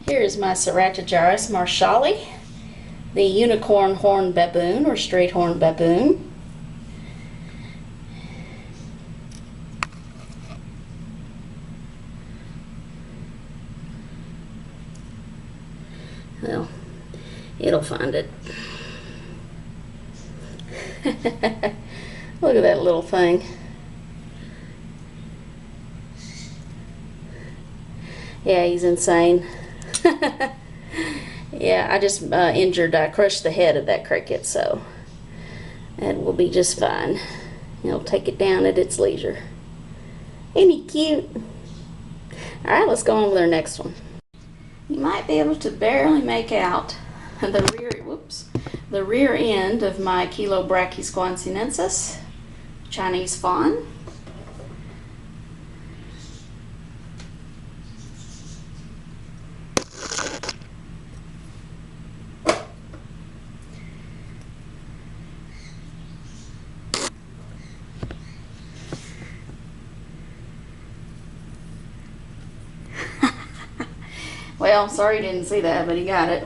Here is my Ceratogyrus marshalli, the unicorn horned baboon or straight horned baboon. Well, it'll find it. Look at that little thing. Yeah, he's insane. Yeah, I just I crushed the head of that cricket, so it will be just fine. He'll take it down at its leisure. Isn't he cute? Alright, let's go on with our next one. You might be able to barely make out the rear end of my Chilobrachys guangxiensis, Chinese fawn. Well, sorry you didn't see that, but he got it.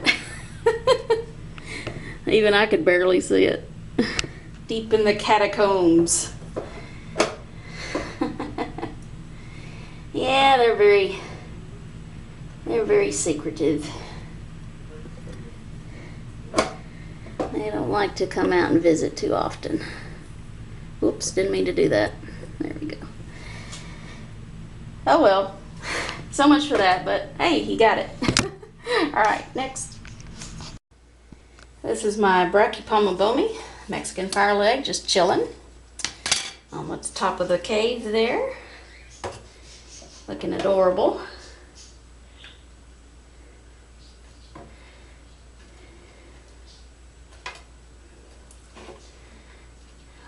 Even I could barely see it. Deep in the catacombs. Yeah, they're very secretive. They don't like to come out and visit too often. Whoops, didn't mean to do that. There we go. Oh well. So much for that, but hey, he got it. Alright, next. This is my Brachypelma boehmei, Mexican fire leg, just chilling on the top of the cave there. Looking adorable.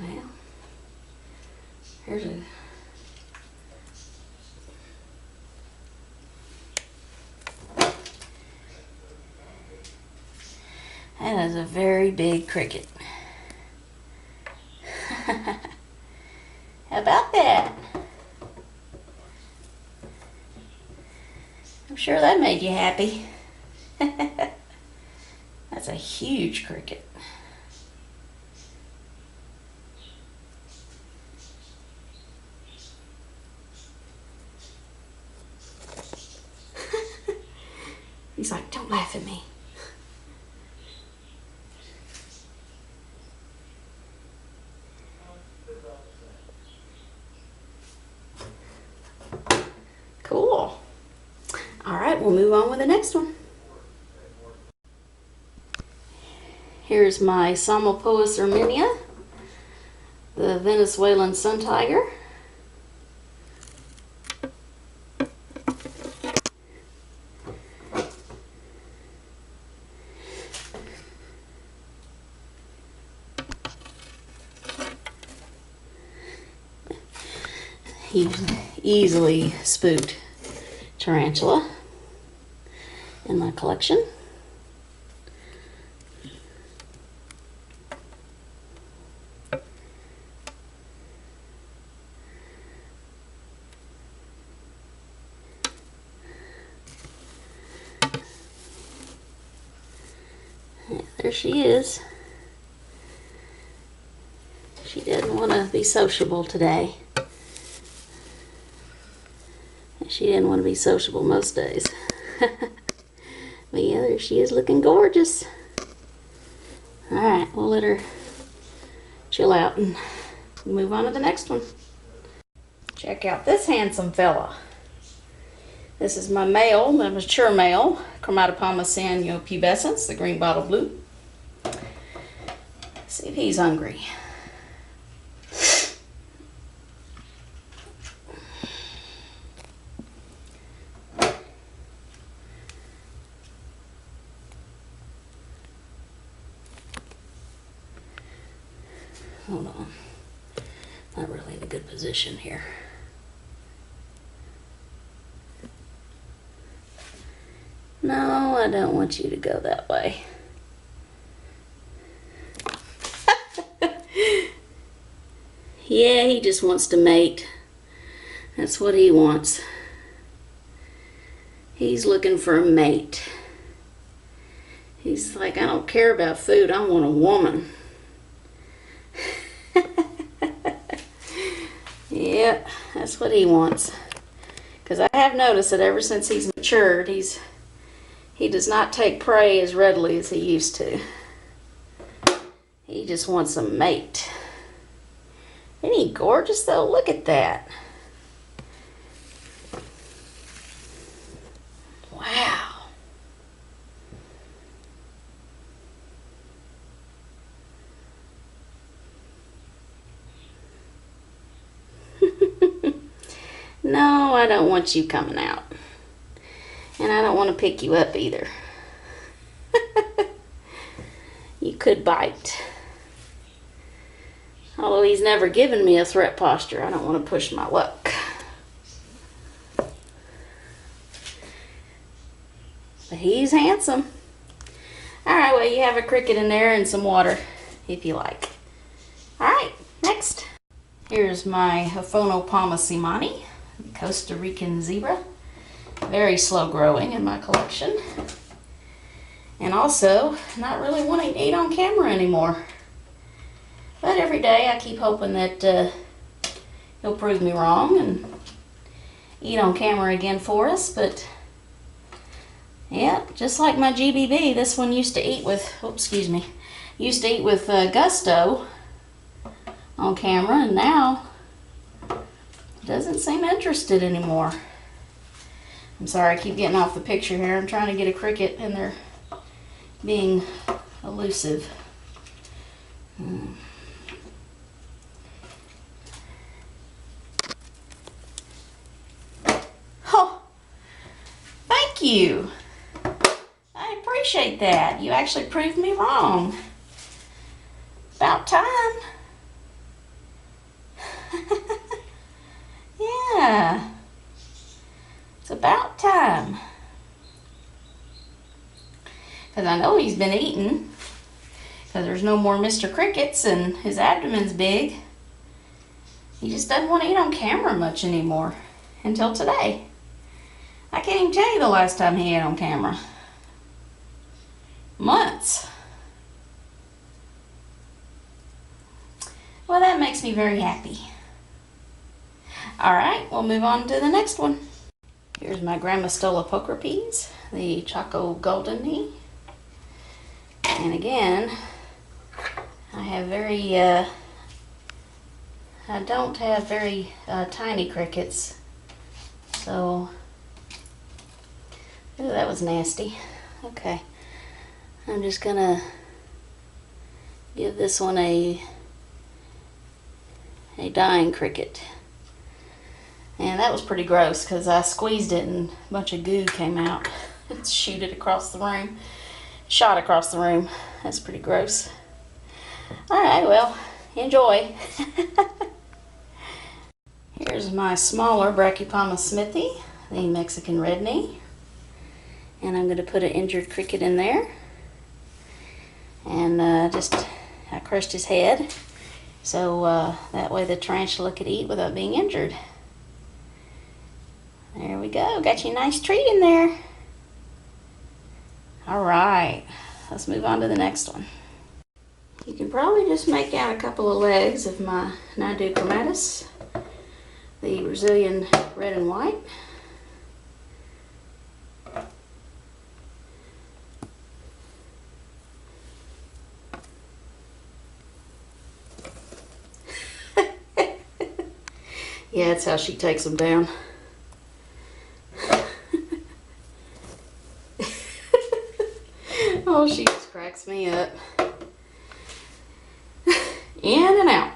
Well, here's a That is a very big cricket. How about that? I'm sure that made you happy. That's a huge cricket. He's like, don't laugh at me. Cool. All right, we'll move on with the next one. Here's my Psalmopoeus irminia, the Venezuelan sun tiger. He easily spooked Tarantula in my collection. Yeah, there she is. She didn't want to be sociable today. She didn't want to be sociable most days. But yeah, there she is, looking gorgeous. Alright, we'll let her chill out and move on to the next one. Check out this handsome fella. This is my male, my mature male, Chromatopelma cyaneopubescens, the green bottle blue. Let's see if he's hungry. Hold on. Not really in a good position here. No, I don't want you to go that way. Yeah, he just wants to mate. That's what he wants. He's looking for a mate. He's like, I don't care about food, I want a woman. Yep, that's what he wants. Because I have noticed that ever since he's matured, he does not take prey as readily as he used to. He just wants a mate. Isn't he gorgeous though? Look at that. Wow. No, I don't want you coming out. And I don't want to pick you up either. You could bite. Although he's never given me a threat posture, I don't want to push my luck. But he's handsome. Alright, well, you have a cricket in there and some water if you like. Alright, next. Here's my Aphonopelma seemanni, Costa Rican zebra. Very slow growing in my collection. And also, not really wanting to eat on camera anymore. But every day I keep hoping that he'll prove me wrong and eat on camera again for us. But yeah, just like my GBB, this one used to eat with, used to eat with gusto on camera, and now doesn't seem interested anymore. I'm sorry, I keep getting off the picture here. I'm trying to get a cricket and they're being elusive. Oh, thank you. I appreciate that. You actually proved me wrong. About time. Yeah. It's about time. Because I know he's been eating. Because there's no more Mr. Crickets and his abdomen's big. He just doesn't want to eat on camera much anymore. Until today. I can't even tell you the last time he ate on camera. Months. Well, that makes me very happy. Alright, we'll move on to the next one. Here's my Grammostola pulchripes, the Choco Golden Knee. And again, I have I don't have very tiny crickets. So, ooh, that was nasty. Okay, I'm just gonna give this one a dying cricket. And that was pretty gross because I squeezed it and a bunch of goo came out. It shot across the room. That's pretty gross. Alright, well, enjoy. Here's my smaller Brachypelma smithi, the Mexican red knee. And I'm going to put an injured cricket in there. And I crushed his head. So that way the tarantula could eat without being injured. There we go. Got you a nice treat in there. Alright, let's move on to the next one. You can probably just make out a couple of legs of my Nhandu chromatus, the Brazilian red and white. Yeah, that's how she takes them down. Oh, she just cracks me up. In and out.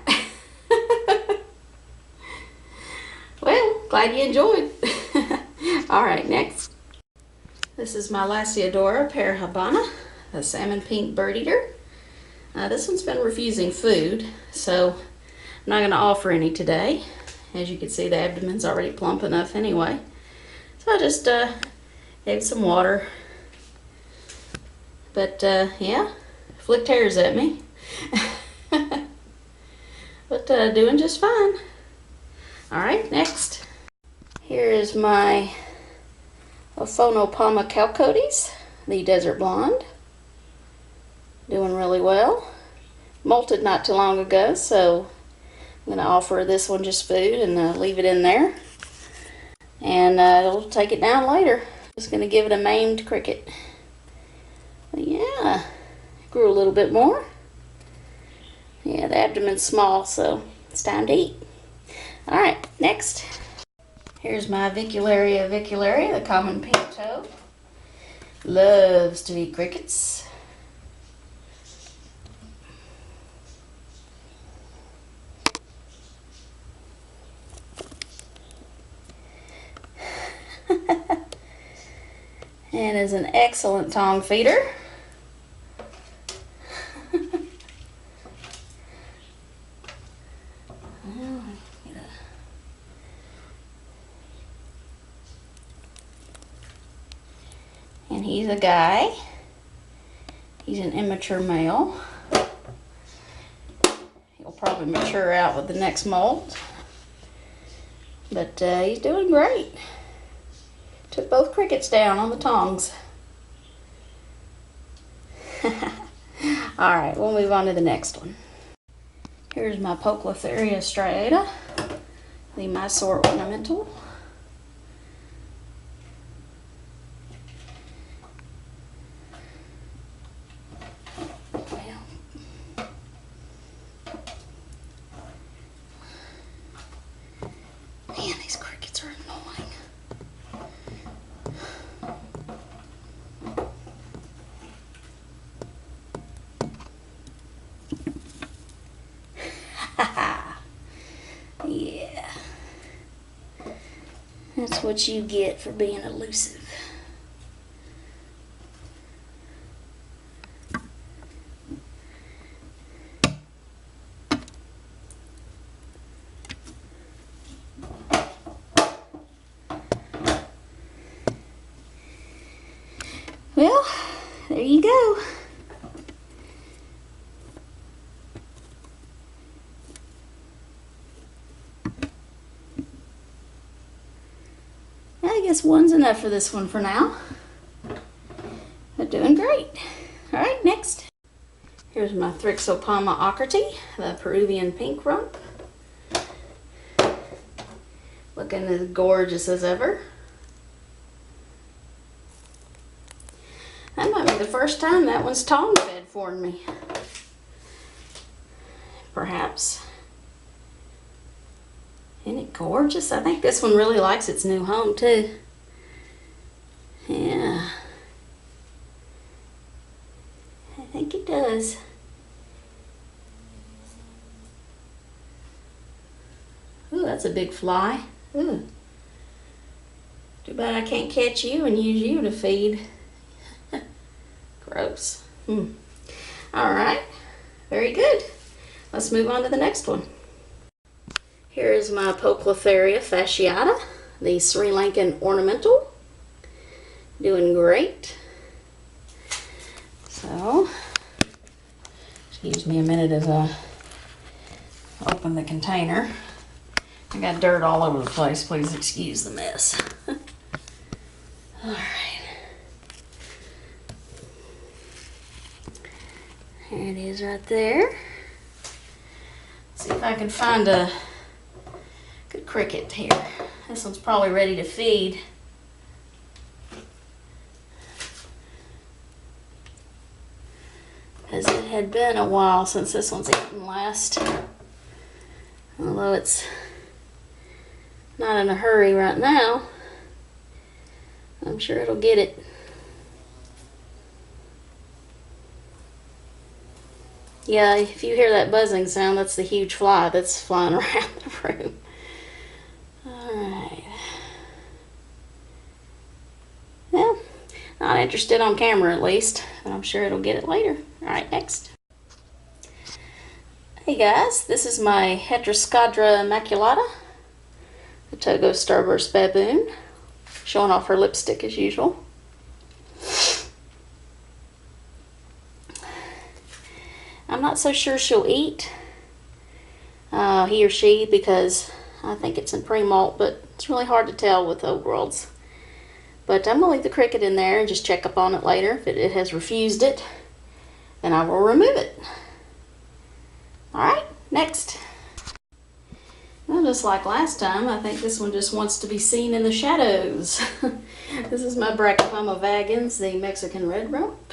Well, glad you enjoyed. Alright, next. This is my Lasiodora parahybana, a salmon pink bird eater. This one's been refusing food, so I'm not going to offer any today. As you can see, the abdomen's already plump enough anyway. So I just gave some water. But yeah, flicked hairs at me. But doing just fine. Alright, next. Here is my Aphonopelma chalcodes, the desert blonde. Doing really well. Molted not too long ago, so I'm going to offer this one just food and leave it in there. And it'll take it down later. Just going to give it a maimed cricket. But yeah, grew a little bit more. Yeah, the abdomen's small, so it's time to eat. Alright, next. Here's my Avicularia, the common pink toad. Loves to eat crickets. And is an excellent tongue feeder. And he's a guy. He's an immature male. He'll probably mature out with the next molt. But he's doing great. Took both crickets down on the tongs. Alright, we'll move on to the next one. Here's my Poecilotheria striata, the Mysore ornamental. Man, these crickets are annoying. Yeah. That's what you get for being elusive. Well, there you go. I guess one's enough for this one for now. They're doing great. Alright, next. Here's my Thrixopelma ockerti, the Peruvian pink rump. Looking as gorgeous as ever. That might be the first time that one's tongue fed for me. Perhaps. Isn't it gorgeous? I think this one really likes its new home too. Yeah. I think it does. Ooh, that's a big fly. Ooh. Too bad I can't catch you and use you to feed. Gross. Alright. Very good. Let's move on to the next one. Here is my Poecilotheria fasciata, the Sri Lankan ornamental. Doing great. So, excuse me a minute as I open the container. I got dirt all over the place. Please excuse the mess. Alright. There it is right there. Let's see if I can find a good cricket here. This one's probably ready to feed. Because it had been a while since this one's eaten last. Although it's not in a hurry right now. I'm sure it'll get it. Yeah, if you hear that buzzing sound, that's the huge fly that's flying around the room. Alright. Well, not interested on camera at least, but I'm sure it'll get it later. Alright, next. Hey guys, this is my Heteroscodra maculata, the Togo starburst baboon, showing off her lipstick as usual. I'm not so sure she'll eat, he or she, because I think it's in pre-molt, but it's really hard to tell with old worlds. But I'm going to leave the cricket in there and just check up on it later. If it has refused it, then I will remove it. Alright, next. Well, just like last time, I think this one just wants to be seen in the shadows. This is my Brachypelma vagans, the Mexican red rump.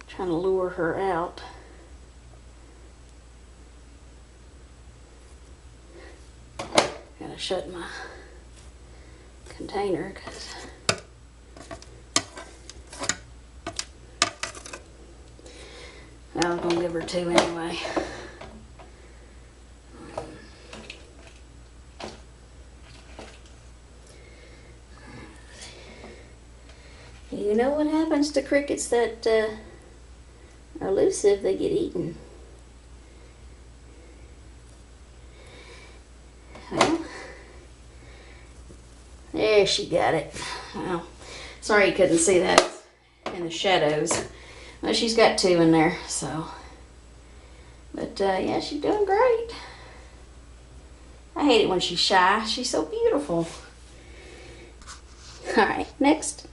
Trying to lure her out. Gotta shut my container because I'm gonna give her two anyway. You know what happens to crickets that are elusive? They get eaten. Well, there she got it. Well, sorry you couldn't see that in the shadows. Well, she's got two in there, so. But yeah, she's doing great. I hate it when she's shy. She's so beautiful. All right, next.